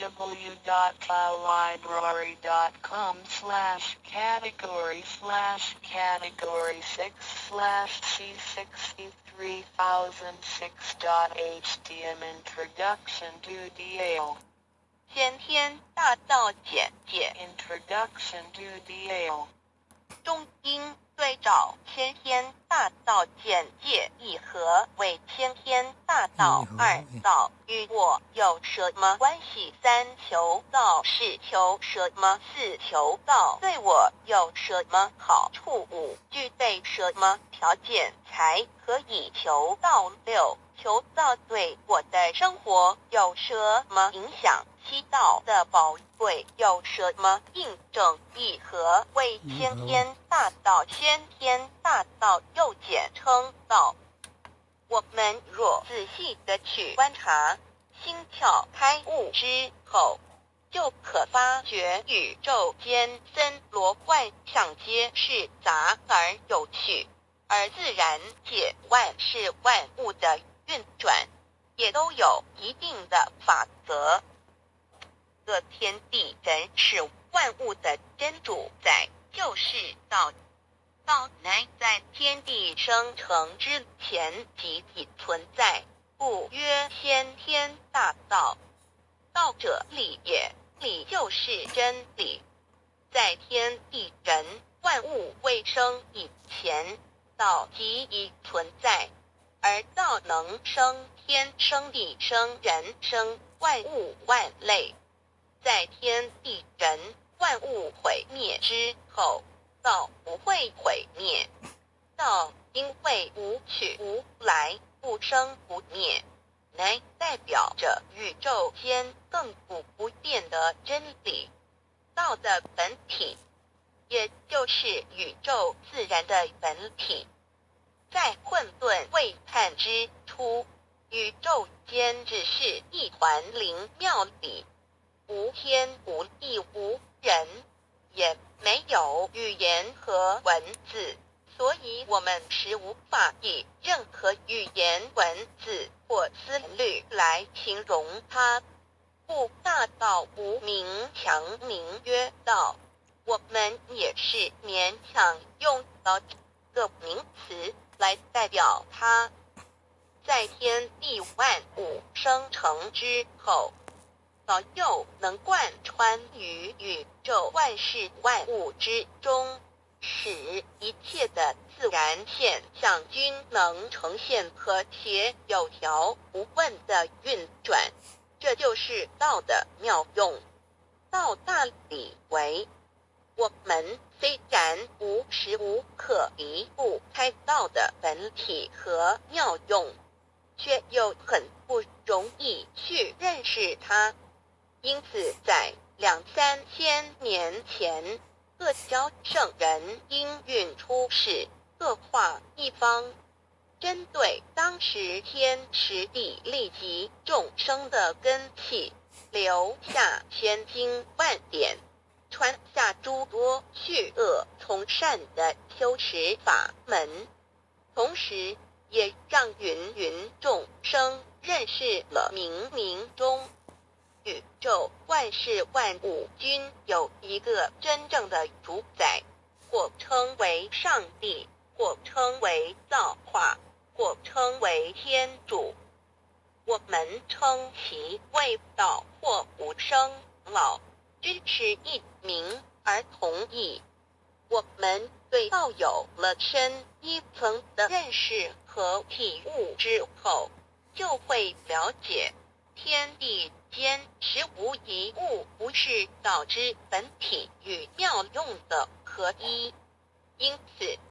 www.filelibrary.com/category/category6/c63,006.htm Introduction to DAO 先天大道简介 Introduction to DAO 中英对照先天大道简介一和为先天大道二道与我有什么关系？三求道是求什么？四求道对我有什么好处？五具备什么条件才可以求道？六求道对我的生活有什么影响？七道的宝贵有什么印证？一和为先天大道，先天大道又简称道。我们若仔细地去观察，心窍开悟之后，就可发觉宇宙间森罗万象皆是杂而有趣，而自然界万事万物的运转，也都有一定的法则。这天地人是万物的真主宰，就是道。道乃在天地生成之前即已存在，故曰先天大道。道者理也，理就是真理。在天地人万物未生以前，道即已存在，而道能生天、生地、生人、生万物万类。在天地人万物毁灭之后，道不会毁灭。道因为无去无来，不生不灭，乃代表着宇宙间亘古不变的真理。道的本体，也就是宇宙自然的本体。在混沌未判之初，宇宙间只是一团灵妙理，无天无地无人，也没有语言和文字，所以我们是无法以任何语言文字或思虑来形容它。故大道无名强名曰道，我们也是勉强用到这个名词来代表它。在天地万物生成之后，道又能贯穿于宇宙万事万物之中，使一切的自然现象均能呈现和谐有条不紊的运转。这就是道的妙用。道大理为，我们虽然无时无刻离不开道的本体和妙用，却又很不容易去认识它。因此在2-3千年前，各教圣人应运出世，各化一方，针对当时天时地利及众生的根器，留下千经万典，传下诸多去恶从善的修持法门，同时也让芸芸众生认识了冥冥中宇宙万事万物均有一个真正的主宰，或称为上帝，或称为造化，或称为天主。我们称其为道或无生老，均是一名而同义。我们对道有了深一层的认识和体悟之后，就会了解天地间实无一物不是道之本体与妙用的合一。因此